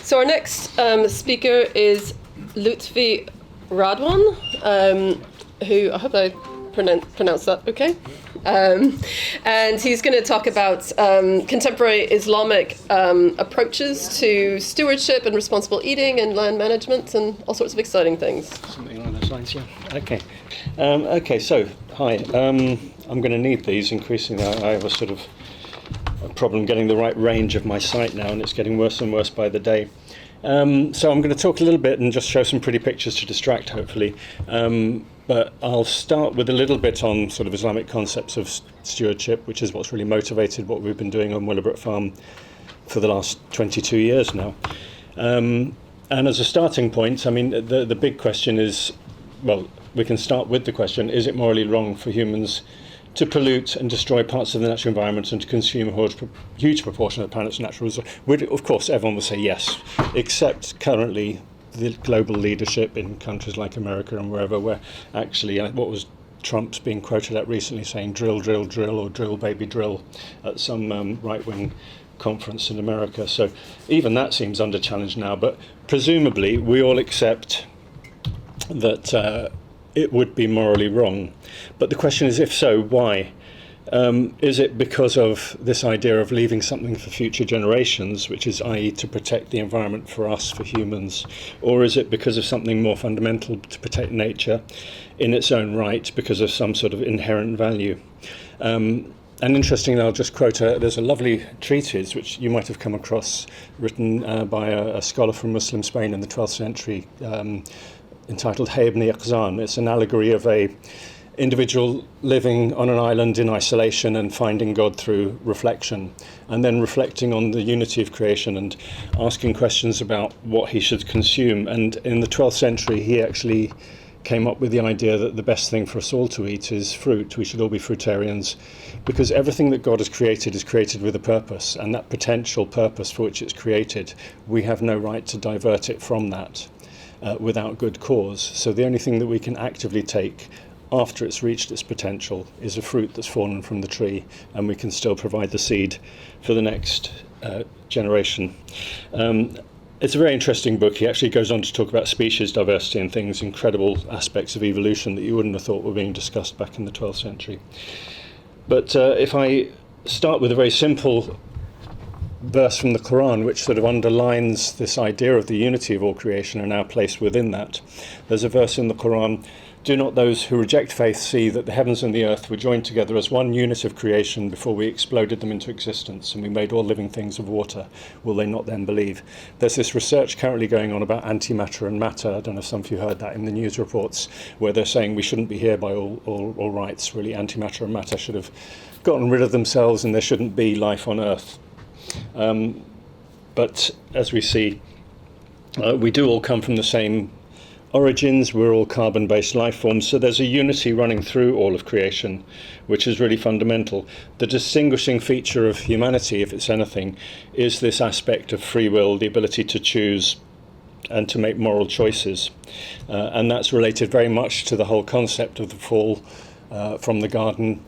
So our next speaker is Lutfi Radwan, who I hope I pronounced that okay. And he's going to talk about contemporary Islamic approaches to stewardship and responsible eating and land management and all sorts of exciting things. Something along those lines, yeah. Okay, so hi. I'm going to need these increasingly. I have a sort of a problem getting the right range of my sight now, and it's getting worse and worse by the day. So I'm going to talk a little bit and just show some pretty pictures to distract, hopefully. But I'll start with a little bit on sort of Islamic concepts of stewardship, which is what's really motivated what we've been doing on Willowbrook Farm for the last 22 years now. And as a starting point, I mean, the big question is, well, we can start with the question, is it morally wrong for humans to pollute and destroy parts of the natural environment and to consume a huge proportion of the planet's natural resources? Of course, everyone will say yes, except currently the global leadership in countries like America and wherever, where actually, what was Trump's being quoted at recently saying, drill, drill, drill, or drill, baby, drill, at some right-wing conference in America. So even that seems under challenge now, but presumably we all accept that it would be morally wrong. But the question is, if so, why? Is it because of this idea of leaving something for future generations, which is, i.e., to protect the environment for us, for humans? Or is it because of something more fundamental, to protect nature in its own right, because of some sort of inherent value? And interestingly, I'll just quote, there's a lovely treatise, which you might have come across, written by a scholar from Muslim Spain in the 12th century, entitled Hay ibn Yaqzan. It's an allegory of a individual living on an island in isolation and finding God through reflection, and then reflecting on the unity of creation and asking questions about what he should consume. And in the 12th century, he actually came up with the idea that the best thing for us all to eat is fruit. We should all be fruitarians, because everything that God has created is created with a purpose, and that potential purpose for which it's created, we have no right to divert it from that without good cause. So the only thing that we can actively take after it's reached its potential is a fruit that's fallen from the tree, and we can still provide the seed for the next generation. It's a very interesting book. He actually goes on to talk about species diversity and things, incredible aspects of evolution that you wouldn't have thought were being discussed back in the 12th century. But if I start with a very simple verse from the Quran, which sort of underlines this idea of the unity of all creation and our place within that. There's a verse in the Quran: do not those who reject faith see that the heavens and the earth were joined together as one unit of creation before we exploded them into existence and we made all living things of water? Will they not then believe? There's this research currently going on about antimatter and matter. I don't know if some of you heard that in the news reports, where they're saying we shouldn't be here by all rights. Really, antimatter and matter should have gotten rid of themselves and there shouldn't be life on earth. But as we see, we do all come from the same origins. We're all carbon-based life forms, so there's a unity running through all of creation, which is really fundamental. The distinguishing feature of humanity, if it's anything, is this aspect of free will, the ability to choose and to make moral choices. And that's related very much to the whole concept of the fall from the garden,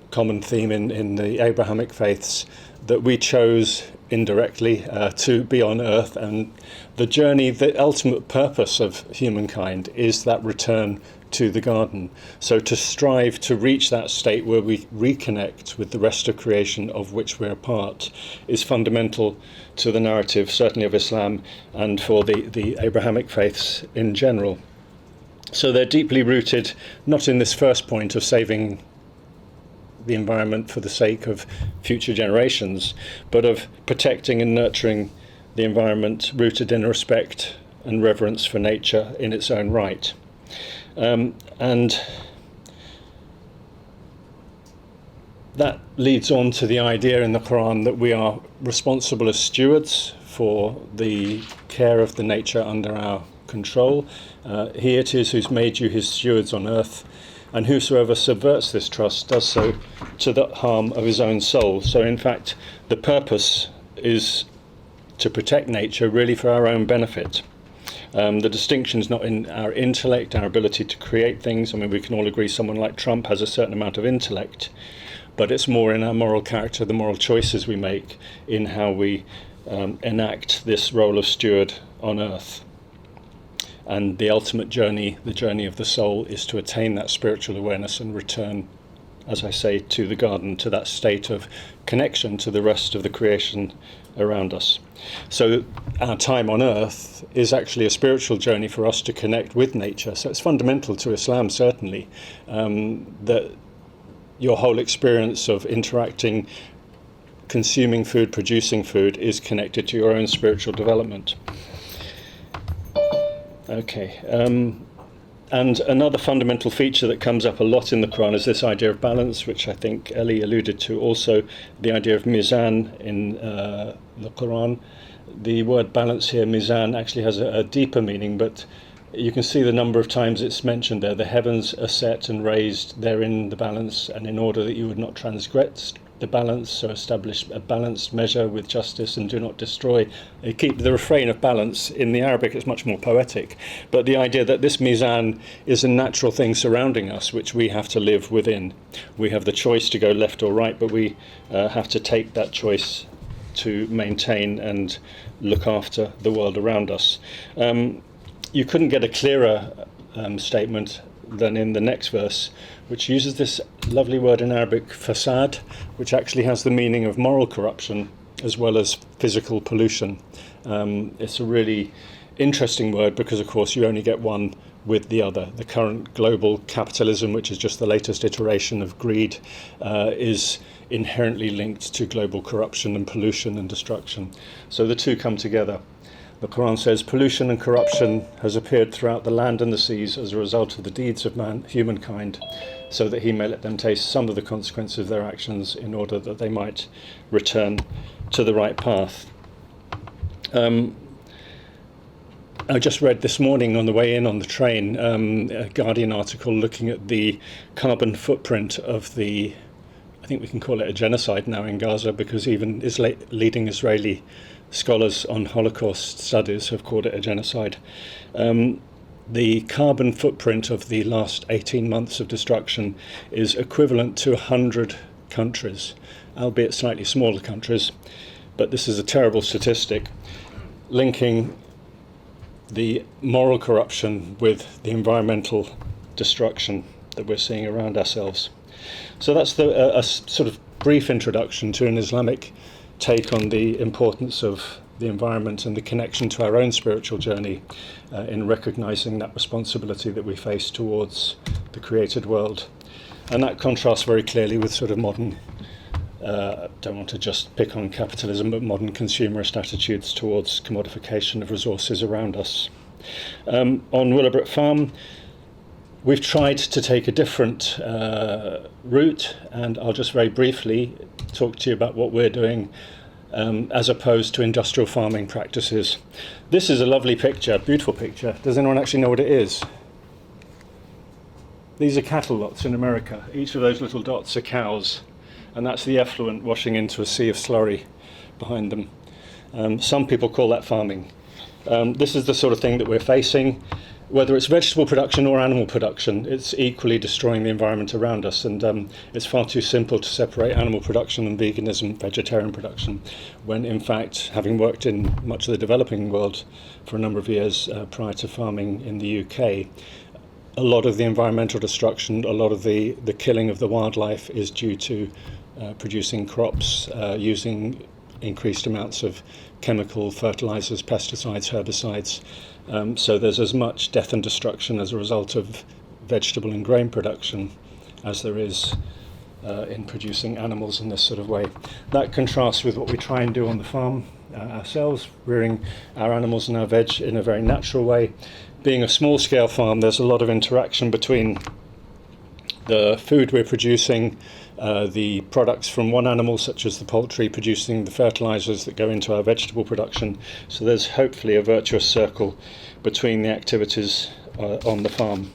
common theme in the Abrahamic faiths, that we chose indirectly to be on earth, and the journey, the ultimate purpose of humankind is that return to the garden. So to strive to reach that state where we reconnect with the rest of creation of which we're a part is fundamental to the narrative, certainly of Islam and for the Abrahamic faiths in general. So they're deeply rooted not in this first point of saving the environment for the sake of future generations, but of protecting and nurturing the environment rooted in respect and reverence for nature in its own right. And that leads on to the idea in the Quran that we are responsible as stewards for the care of the nature under our control. He it is who's made you his stewards on earth, and whosoever subverts this trust does so to the harm of his own soul. So in fact, the purpose is to protect nature really for our own benefit. The distinction is not in our intellect, our ability to create things. I mean, we can all agree someone like Trump has a certain amount of intellect, but it's more in our moral character, the moral choices we make, in how we enact this role of steward on earth. And the ultimate journey, the journey of the soul, is to attain that spiritual awareness and return, as I say, to the garden, to that state of connection to the rest of the creation around us. So our time on earth is actually a spiritual journey for us to connect with nature. So it's fundamental to Islam, certainly, that your whole experience of interacting, consuming food, producing food, is connected to your own spiritual development. Okay. And another fundamental feature that comes up a lot in the Quran is this idea of balance, which I think Ellie alluded to. Also, the idea of mizan in the Quran. The word balance here, mizan, actually has a deeper meaning, but you can see the number of times it's mentioned there. The heavens are set and raised, they're in the balance, and in order that you would not transgress the balance, so establish a balanced measure with justice and do not destroy. They keep the refrain of balance. In the Arabic it's much more poetic, but the idea that this mizan is a natural thing surrounding us which we have to live within. We have the choice to go left or right, but we have to take that choice to maintain and look after the world around us. You couldn't get a clearer statement than in the next verse, which uses this lovely word in Arabic, fasad, which actually has the meaning of moral corruption as well as physical pollution. It's a really interesting word because, of course, you only get one with the other. The current global capitalism, which is just the latest iteration of greed, is inherently linked to global corruption and pollution and destruction. So the two come together. The Quran says, pollution and corruption has appeared throughout the land and the seas as a result of the deeds of humankind, so that he may let them taste some of the consequences of their actions in order that they might return to the right path. I just read this morning on the way in on the train a Guardian article looking at the carbon footprint of the, I think we can call it a genocide now in Gaza, because even leading Israeli scholars on Holocaust studies have called it a genocide. The carbon footprint of the last 18 months of destruction is equivalent to 100 countries, albeit slightly smaller countries. But this is a terrible statistic, linking the moral corruption with the environmental destruction that we're seeing around ourselves. So that's a sort of brief introduction to an Islamic take on the importance of the environment and the connection to our own spiritual journey in recognizing that responsibility that we face towards the created world. And that contrasts very clearly with sort of modern, don't want to just pick on capitalism, but modern consumerist attitudes towards commodification of resources around us. On Willowbrook Farm, we've tried to take a different route, and I'll just very briefly talk to you about what we're doing as opposed to industrial farming practices. This is a lovely picture, beautiful picture. Does anyone actually know what it is? These are cattle lots in America. Each of those little dots are cows, and that's the effluent washing into a sea of slurry behind them. Some people call that farming. This is the sort of thing that we're facing. Whether it's vegetable production or animal production, it's equally destroying the environment around us, and it's far too simple to separate animal production and veganism, vegetarian production, when in fact, having worked in much of the developing world for a number of years prior to farming in the UK, a lot of the environmental destruction, a lot of the killing of the wildlife is due to producing crops, using increased amounts of chemical fertilizers, pesticides, herbicides. So there's as much death and destruction as a result of vegetable and grain production as there is in producing animals in this sort of way. That contrasts with what we try and do on the farm ourselves, rearing our animals and our veg in a very natural way. Being a small-scale farm, there's a lot of interaction between the food we're producing, the products from one animal, such as the poultry, producing the fertilizers that go into our vegetable production. So there's hopefully a virtuous circle between the activities on the farm.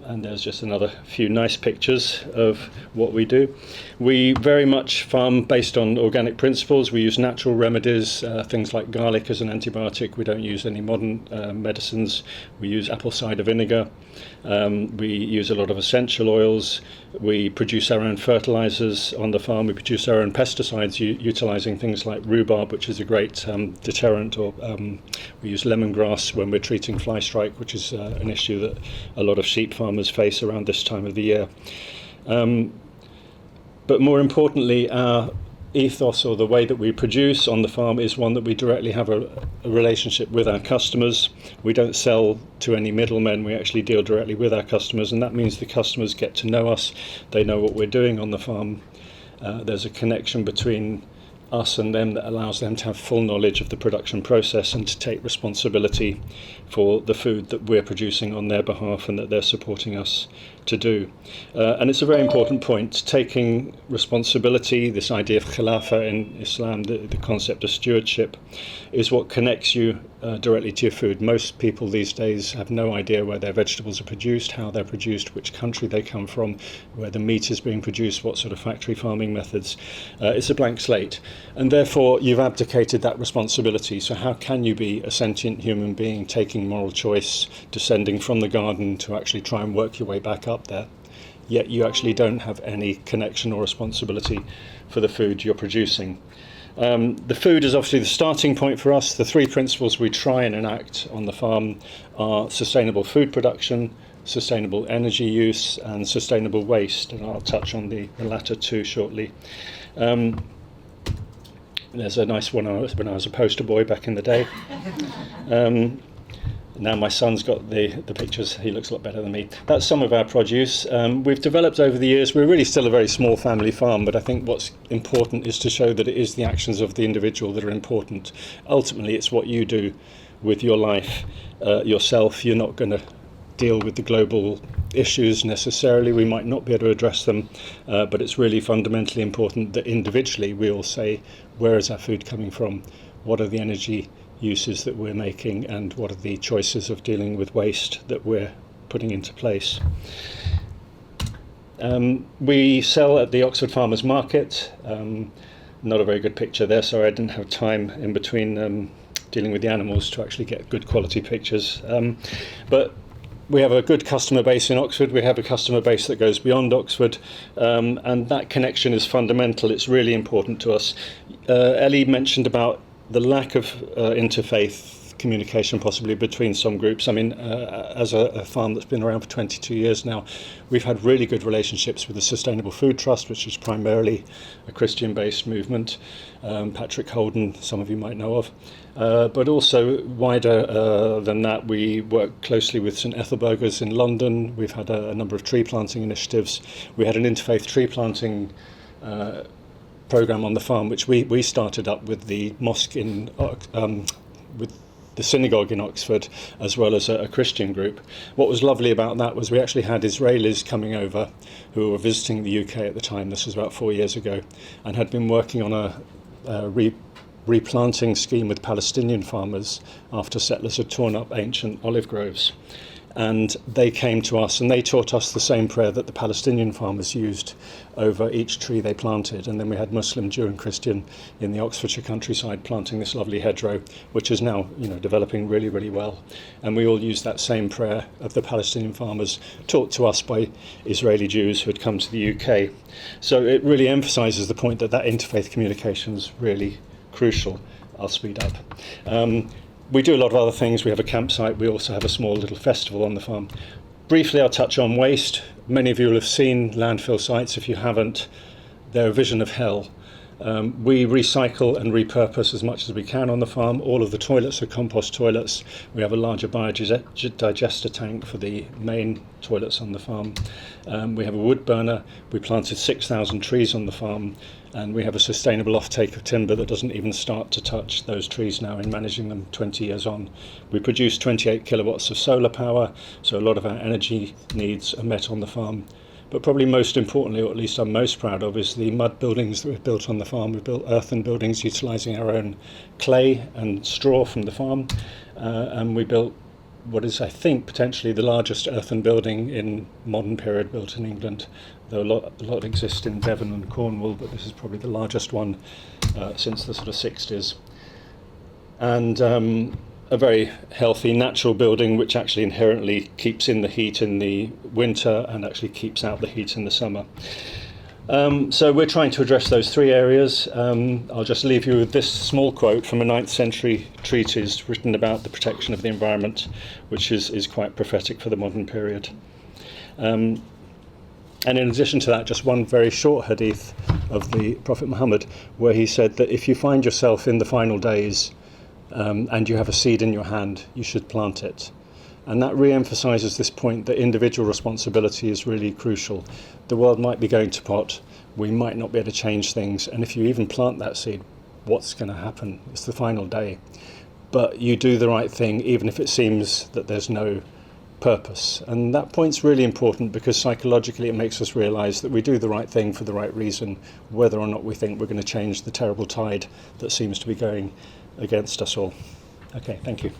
And there's just another few nice pictures of what we do. We very much farm based on organic principles. We use natural remedies, things like garlic as an antibiotic. We don't use any modern medicines. We use apple cider vinegar. We use a lot of essential oils. We produce our own fertilizers on the farm. We produce our own pesticides utilizing things like rhubarb, which is a great deterrent, or we use lemongrass when we're treating fly strike, which is an issue that a lot of sheep farmers face around this time of the year. But more importantly, our ethos, or the way that we produce on the farm, is one that we directly have a relationship with our customers. We don't sell to any middlemen. We actually deal directly with our customers, and that means the customers get to know us. They know what we're doing on the farm. There's a connection between us and them that allows them to have full knowledge of the production process and to take responsibility for the food that we're producing on their behalf and that they're supporting us to do. And it's a very important point, taking responsibility. This idea of khilafah in Islam, the concept of stewardship, is what connects you directly to your food. Most people these days have no idea where their vegetables are produced, how they're produced, which country they come from, where the meat is being produced, what sort of factory farming methods. It's a blank slate, and therefore you've abdicated that responsibility. So how can you be a sentient human being taking moral choice, descending from the garden to actually try and work your way back up there, yet you actually don't have any connection or responsibility for the food you're producing? The food is obviously the starting point for us. The three principles we try and enact on the farm are sustainable food production, sustainable energy use, and sustainable waste, and I'll touch on the latter two shortly. There's a nice one when I was a poster boy back in the day. Now my son's got the pictures. He looks a lot better than me. That's some of our produce. We've developed over the years. We're really still a very small family farm, but I think what's important is to show that it is the actions of the individual that are important. Ultimately, it's what you do with your life yourself. You're not going to deal with the global issues necessarily. We might not be able to address them, but it's really fundamentally important that individually we all say, where is our food coming from? What are the energy uses that we're making, and what are the choices of dealing with waste that we're putting into place? We sell at the Oxford Farmers Market. Not a very good picture there, sorry, I didn't have time in between dealing with the animals to actually get good quality pictures. But we have a good customer base in Oxford. We have a customer base that goes beyond Oxford, and that connection is fundamental. It's really important to us. Ellie mentioned about the lack of interfaith communication possibly between some groups. I mean, as a farm that's been around for 22 years now, we've had really good relationships with the Sustainable Food Trust, which is primarily a Christian-based movement. Patrick Holden, some of you might know of. But also wider than that, we work closely with St Ethelburgers in London. We've had a number of tree planting initiatives. We had an interfaith tree planting program on the farm, which we started up with the mosque in with the synagogue in Oxford, as well as a Christian group. What was lovely about that was we actually had Israelis coming over who were visiting the UK at the time. This was about 4 years ago, and had been working on a replanting scheme with Palestinian farmers after settlers had torn up ancient olive groves. And they came to us and they taught us the same prayer that the Palestinian farmers used over each tree they planted. And then we had Muslim, Jew and Christian in the Oxfordshire countryside planting this lovely hedgerow, which is now, developing really, really well. And we all used that same prayer of the Palestinian farmers taught to us by Israeli Jews who had come to the UK. So it really emphasises the point that interfaith communication is really crucial. I'll speed up. We do a lot of other things. We have a campsite. We also have a small little festival on the farm. Briefly, I'll touch on waste. Many of you will have seen landfill sites. If you haven't, they're a vision of hell. We recycle and repurpose as much as we can on the farm. All of the toilets are compost toilets. We have a larger biodigester tank for the main toilets on the farm. We have a wood burner. We planted 6,000 trees on the farm. And we have a sustainable offtake of timber that doesn't even start to touch those trees now in managing them 20 years on. We produce 28 kilowatts of solar power, so a lot of our energy needs are met on the farm. But probably most importantly, or at least I'm most proud of, is the mud buildings that we've built on the farm. We've built earthen buildings utilising our own clay and straw from the farm, and we built what is, I think, potentially the largest earthen building in modern period built in England. Though a lot exist in Devon and Cornwall, but this is probably the largest one since the sort of 60s. And a very healthy natural building which actually inherently keeps in the heat in the winter and actually keeps out the heat in the summer. So we're trying to address those three areas. I'll just leave you with this small quote from a 9th century treatise written about the protection of the environment, which is quite prophetic for the modern period. And in addition to that, just one very short hadith of the Prophet Muhammad, where he said that if you find yourself in the final days and you have a seed in your hand, you should plant it. And that re-emphasises this point that individual responsibility is really crucial. The world might be going to pot, we might not be able to change things, and if you even plant that seed, what's going to happen? It's the final day. But you do the right thing even if it seems that there's no purpose. And that point's really important because psychologically it makes us realise that we do the right thing for the right reason, whether or not we think we're going to change the terrible tide that seems to be going against us all. Okay, thank you.